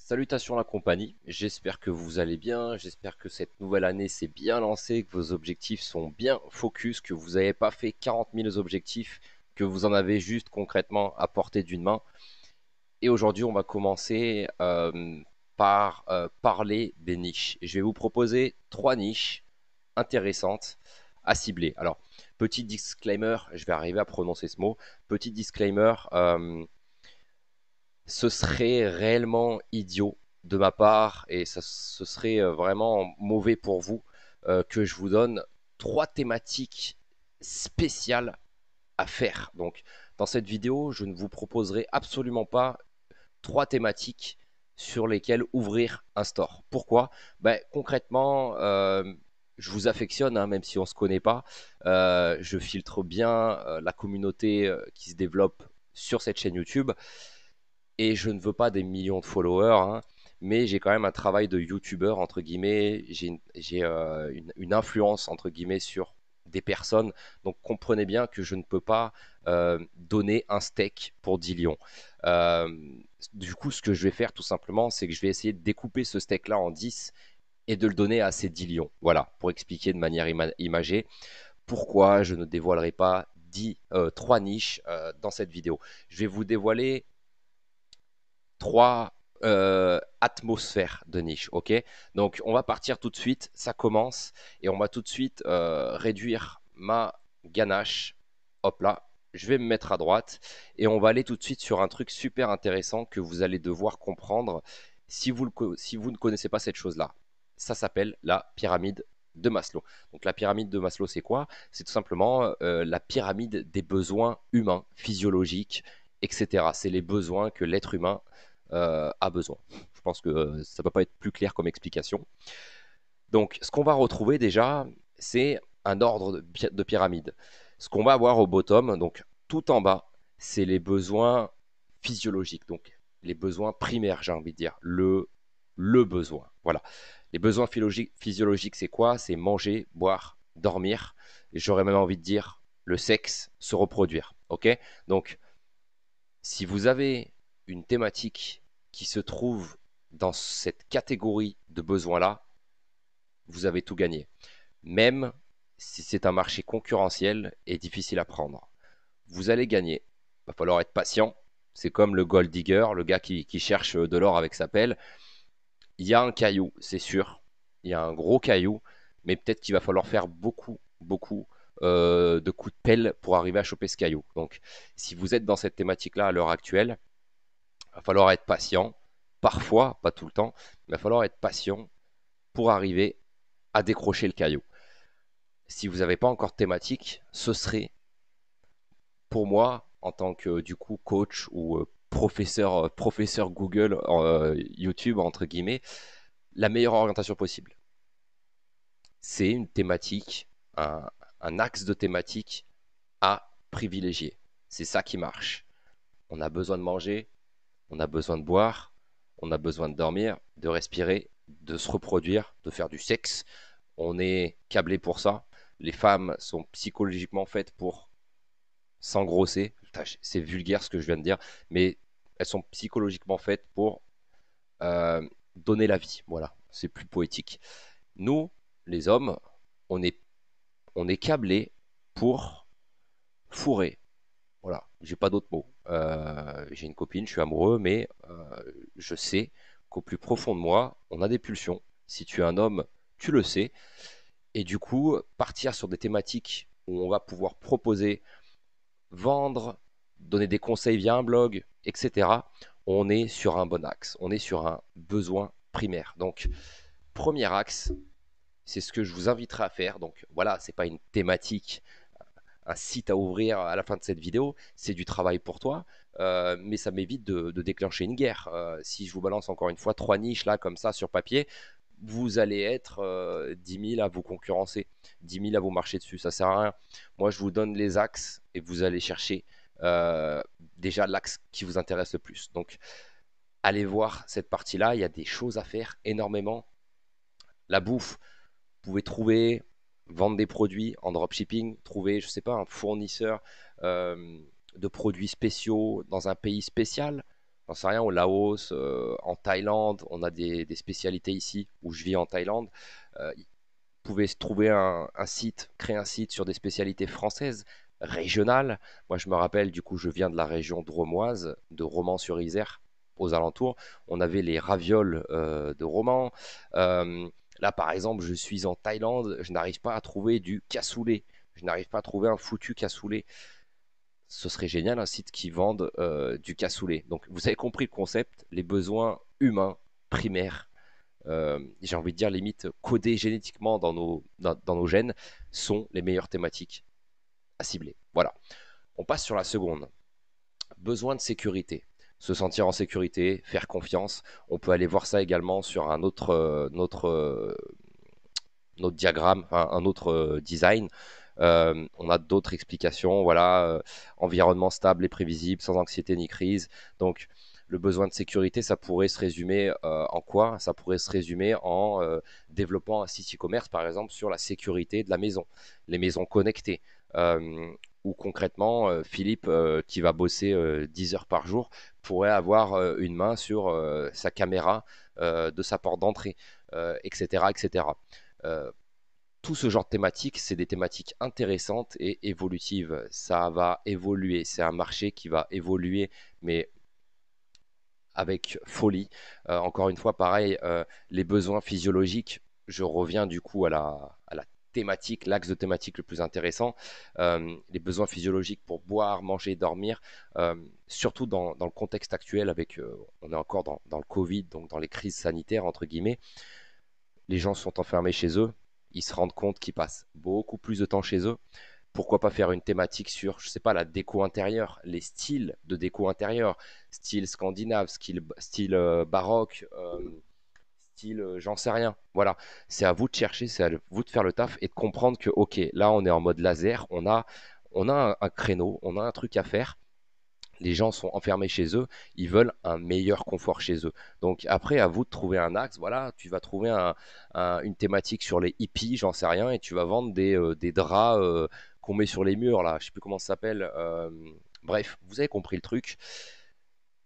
Salutations la compagnie, j'espère que vous allez bien, j'espère que cette nouvelle année s'est bien lancée, que vos objectifs sont bien focus, que vous n'avez pas fait 40 000 objectifs, que vous en avez juste concrètement à portée d'une main. Et aujourd'hui, on va commencer par parler des niches. Je vais vous proposer 3 niches intéressantes à cibler. Alors, petit disclaimer, je vais arriver à prononcer ce mot. Petit disclaimer, ce serait réellement idiot de ma part et ce serait vraiment mauvais pour vous que je vous donne 3 thématiques spéciales à faire. Donc, dans cette vidéo, je ne vous proposerai absolument pas 3 thématiques sur lesquelles ouvrir un store. Pourquoi? Ben, concrètement, je vous affectionne, hein, même si on ne se connaît pas. Je filtre bien la communauté qui se développe sur cette chaîne YouTube et je ne veux pas des millions de followers, hein, mais j'ai quand même un travail de youtubeur, entre guillemets, j'ai une influence, entre guillemets, sur des personnes, donc comprenez bien que je ne peux pas donner un steak pour 10 lions. Euh, du coup, ce que je vais faire tout simplement, c'est que je vais essayer de découper ce steak-là en 10 et de le donner à ces 10 lions. Voilà, pour expliquer de manière imagée pourquoi je ne dévoilerai pas 3 niches dans cette vidéo. Je vais vous dévoiler 3 atmosphères de niche, ok? Donc on va partir tout de suite, ça commence, et on va tout de suite réduire ma ganache. Hop là, je vais me mettre à droite, et on va aller tout de suite sur un truc super intéressant que vous allez devoir comprendre si vous ne connaissez pas cette chose-là. Ça s'appelle la pyramide de Maslow. Donc la pyramide de Maslow, c'est quoi? C'est tout simplement la pyramide des besoins humains, physiologiques, etc. C'est les besoins que l'être humain a besoin. Je pense que ça ne peut pas être plus clair comme explication. Donc, ce qu'on va retrouver déjà, c'est un ordre de pyramide. Ce qu'on va avoir au bottom, donc tout en bas, c'est les besoins physiologiques, donc les besoins primaires, j'ai envie de dire, le besoin. Voilà. Les besoins physiologiques, c'est quoi? C'est manger, boire, dormir, et j'aurais même envie de dire le sexe, se reproduire. Ok? Donc, si vous avez une thématique qui se trouve dans cette catégorie de besoins-là, vous avez tout gagné. Même si c'est un marché concurrentiel et difficile à prendre. Vous allez gagner. Il va falloir être patient. C'est comme le gold digger, le gars qui cherche de l'or avec sa pelle. Il y a un caillou, c'est sûr. Il y a un gros caillou, mais peut-être qu'il va falloir faire beaucoup de coups de pelle pour arriver à choper ce caillou. Donc, si vous êtes dans cette thématique-là à l'heure actuelle, il va falloir être patient. Parfois, pas tout le temps, mais il va falloir être patient pour arriver à décrocher le caillou. Si vous n'avez pas encore de thématique, ce serait pour moi, en tant que du coup coach ou professeur Google, YouTube entre guillemets, la meilleure orientation possible. C'est une thématique, un, un axe de thématique à privilégier. C'est ça qui marche. On a besoin de manger, on a besoin de boire, on a besoin de dormir, de respirer, de se reproduire, de faire du sexe. On est câblé pour ça. Les femmes sont psychologiquement faites pour s'engrosser. C'est vulgaire ce que je viens de dire, mais elles sont psychologiquement faites pour euh, donner la vie. Voilà, c'est plus poétique. Nous, les hommes, on est, on est câblés pour fourrer. Voilà, j'ai pas d'autres mots. J'ai une copine, je suis amoureux, mais je sais qu'au plus profond de moi, on a des pulsions. Si tu es un homme, tu le sais. Et du coup, partir sur des thématiques où on va pouvoir proposer, vendre, donner des conseils via un blog, etc., on est sur un bon axe. On est sur un besoin primaire. Donc, premier axe, c'est ce que je vous inviterai à faire. Donc, voilà, c'est pas une thématique, un site à ouvrir à la fin de cette vidéo, c'est du travail pour toi, mais ça m'évite de déclencher une guerre. Si je vous balance encore une fois 3 niches là comme ça sur papier, vous allez être 10 000 à vous concurrencer, 10 000 à vous marcher dessus, ça sert à rien. Moi je vous donne les axes et vous allez chercher déjà l'axe qui vous intéresse le plus. Donc allez voir cette partie-là, il y a des choses à faire énormément. La bouffe, vous pouvez trouver, vendre des produits en dropshipping, trouver, je sais pas, un fournisseur de produits spéciaux dans un pays spécial. j'en sais rien, au Laos, en Thaïlande, on a des spécialités ici où je vis en Thaïlande. Ils pouvaient se trouver un site, créer un site sur des spécialités françaises, régionales. Moi, je me rappelle, du coup, je viens de la région drômoise, de Romans-sur-Isère, aux alentours. On avait les ravioles de Romans. Euh, Là, par exemple, je suis en Thaïlande, je n'arrive pas à trouver du cassoulet. Je n'arrive pas à trouver un foutu cassoulet. Ce serait génial un site qui vende du cassoulet. Donc vous avez compris le concept, les besoins humains primaires, j'ai envie de dire limite codés génétiquement dans nos gènes, sont les meilleures thématiques à cibler. Voilà. On passe sur la seconde. Besoin de sécurité. Se sentir en sécurité, faire confiance. On peut aller voir ça également sur un autre, notre diagramme, enfin, un autre design. On a d'autres explications, voilà, environnement stable et prévisible, sans anxiété ni crise. Donc, le besoin de sécurité, ça pourrait se résumer en quoi? Ça pourrait se résumer en développant un site e-commerce, par exemple, sur la sécurité de la maison, les maisons connectées. Euh, ou concrètement, Philippe, qui va bosser 10 heures par jour, pourrait avoir une main sur sa caméra de sa porte d'entrée, etc., etc. Euh, tout ce genre de thématiques, c'est des thématiques intéressantes et évolutives. Ça va évoluer. C'est un marché qui va évoluer, mais avec folie. Encore une fois, pareil, les besoins physiologiques, je reviens du coup à la thématique, l'axe de thématique le plus intéressant, les besoins physiologiques pour boire, manger, dormir, surtout dans le contexte actuel avec, on est encore dans le Covid, donc dans les crises sanitaires, entre guillemets, les gens sont enfermés chez eux, ils se rendent compte qu'ils passent beaucoup plus de temps chez eux. Pourquoi pas faire une thématique sur, je sais pas, la déco intérieure, les styles de déco intérieure, style scandinave, style baroque, style j'en sais rien. Voilà, c'est à vous de chercher, c'est à vous de faire le taf et de comprendre que, ok, là on est en mode laser, on a un créneau, on a un truc à faire, les gens sont enfermés chez eux, ils veulent un meilleur confort chez eux. Donc après, à vous de trouver un axe. Voilà, tu vas trouver une thématique sur les hippies, j'en sais rien, et tu vas vendre des draps qu'on met sur les murs, là, je sais plus comment ça s'appelle. Bref, vous avez compris le truc.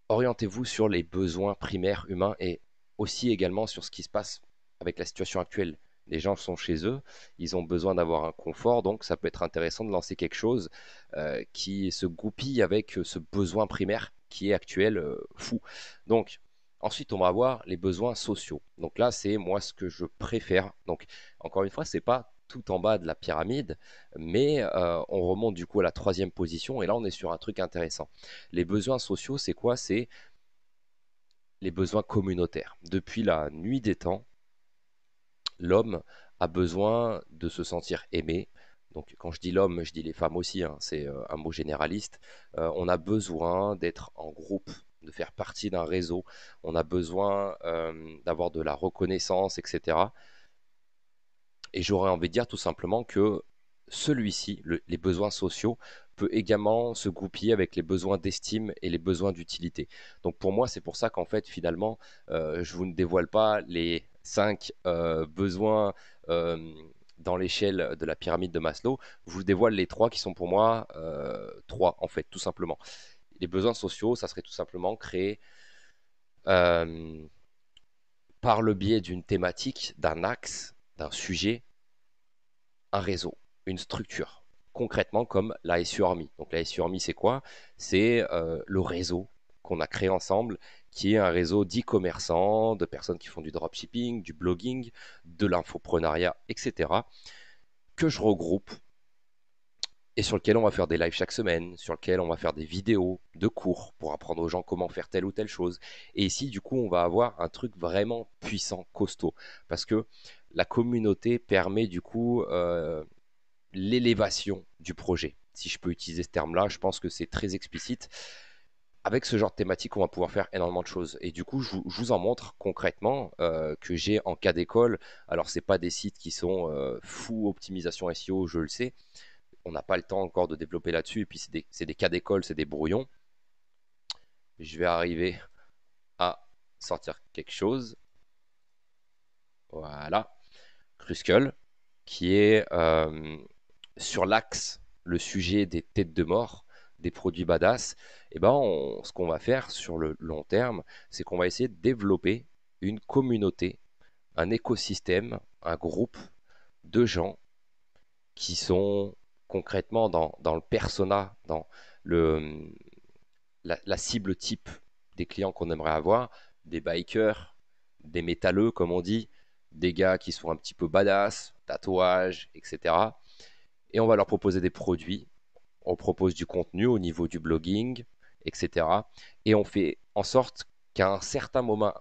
Orientez-vous sur les besoins primaires humains et aussi également sur ce qui se passe avec la situation actuelle. Les gens sont chez eux, ils ont besoin d'avoir un confort, donc ça peut être intéressant de lancer quelque chose qui se goupille avec ce besoin primaire qui est actuel fou. Donc ensuite on va avoir les besoins sociaux. Donc là c'est moi ce que je préfère. Donc encore une fois c'est pas tout en bas de la pyramide, mais on remonte du coup à la troisième position et là on est sur un truc intéressant. Les besoins sociaux, c'est quoi? C'est les besoins communautaires. Depuis la nuit des temps, l'homme a besoin de se sentir aimé. Donc quand je dis l'homme, je dis les femmes aussi, hein, c'est un mot généraliste. On a besoin d'être en groupe, de faire partie d'un réseau. On a besoin d'avoir de la reconnaissance, etc. Et j'aurais envie de dire tout simplement que celui-ci, les besoins sociaux, peut également se goupiller avec les besoins d'estime et les besoins d'utilité. Donc pour moi, c'est pour ça qu'en fait, finalement, je vous ne dévoile pas les 5 besoins dans l'échelle de la pyramide de Maslow. Je vous dévoile les 3 qui sont pour moi 3, en fait, tout simplement. Les besoins sociaux, ça serait tout simplement créer euh, par le biais d'une thématique, d'un axe, d'un sujet, un réseau, une structure. Concrètement, comme la SU Army. Donc la SU Army, c'est quoi? C'est le réseau qu'on a créé ensemble, qui est un réseau d'e-commerçants, de personnes qui font du dropshipping, du blogging, de l'infoprenariat, etc., que je regroupe et sur lequel on va faire des lives chaque semaine, sur lequel on va faire des vidéos de cours pour apprendre aux gens comment faire telle ou telle chose. Et ici, du coup, on va avoir un truc vraiment puissant, costaud, parce que la communauté permet du coup l'élévation du projet. Si je peux utiliser ce terme-là, je pense que c'est très explicite. Avec ce genre de thématique, on va pouvoir faire énormément de choses. Et du coup, je vous en montre concrètement que j'ai en cas d'école. Alors, c'est pas des sites qui sont fou optimisation SEO, je le sais. On n'a pas le temps encore de développer là-dessus. Et puis, c'est des cas d'école, c'est des brouillons. Je vais arriver à sortir quelque chose. Voilà. Crucial, qui est sur l'axe, le sujet des têtes de mort. des produits badass, et ben ce qu'on va faire sur le long terme, c'est qu'on va essayer de développer une communauté, un écosystème, un groupe de gens qui sont concrètement dans le persona, dans le, la cible type des clients qu'on aimerait avoir, des bikers, des métalleux comme on dit, des gars qui sont un petit peu badass, tatouages, etc. Et on va leur proposer des produits, on propose du contenu au niveau du blogging, etc. Et on fait en sorte qu'à un certain moment,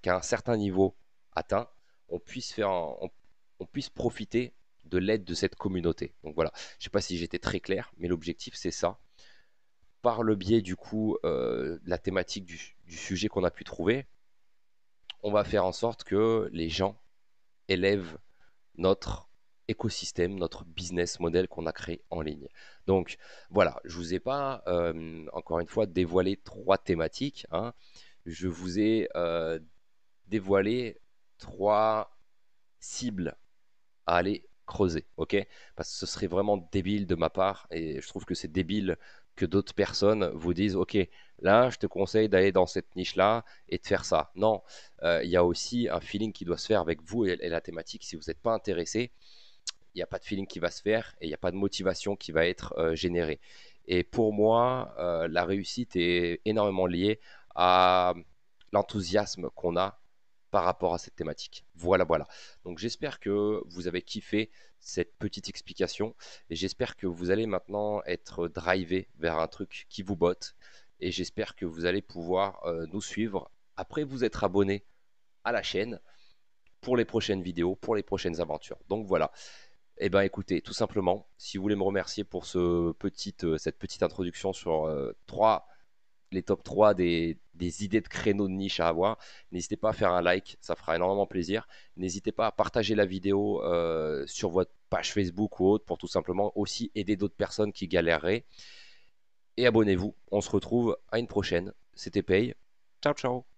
qu'à un certain niveau atteint, on puisse on puisse profiter de l'aide de cette communauté. Donc voilà, je ne sais pas si j'étais très clair, mais l'objectif c'est ça. Par le biais du coup de la thématique du sujet qu'on a pu trouver, on va faire en sorte que les gens élèvent notre écosystème, notre business model qu'on a créé en ligne. Donc voilà, je ne vous ai pas, encore une fois, dévoilé 3 thématiques, hein. Je vous ai dévoilé 3 cibles à aller creuser, ok? Parce que ce serait vraiment débile de ma part, et je trouve que c'est débile que d'autres personnes vous disent, ok, là, je te conseille d'aller dans cette niche-là et de faire ça. Non, il y a aussi un feeling qui doit se faire avec vous et la thématique. Si vous n'êtes pas intéressé, il n'y a pas de feeling qui va se faire et il n'y a pas de motivation qui va être générée. Et pour moi, la réussite est énormément liée à l'enthousiasme qu'on a par rapport à cette thématique. Voilà, voilà. Donc j'espère que vous avez kiffé cette petite explication et j'espère que vous allez maintenant être drivé vers un truc qui vous botte et j'espère que vous allez pouvoir nous suivre après vous être abonné à la chaîne pour les prochaines vidéos, pour les prochaines aventures. Donc voilà. Eh bien écoutez, tout simplement, si vous voulez me remercier pour cette petite introduction sur les top 3 des idées de créneaux de niche à avoir, n'hésitez pas à faire un like, ça fera énormément plaisir. N'hésitez pas à partager la vidéo sur votre page Facebook ou autre pour tout simplement aussi aider d'autres personnes qui galéreraient. Et abonnez-vous, on se retrouve à une prochaine. C'était Pay. Ciao ciao.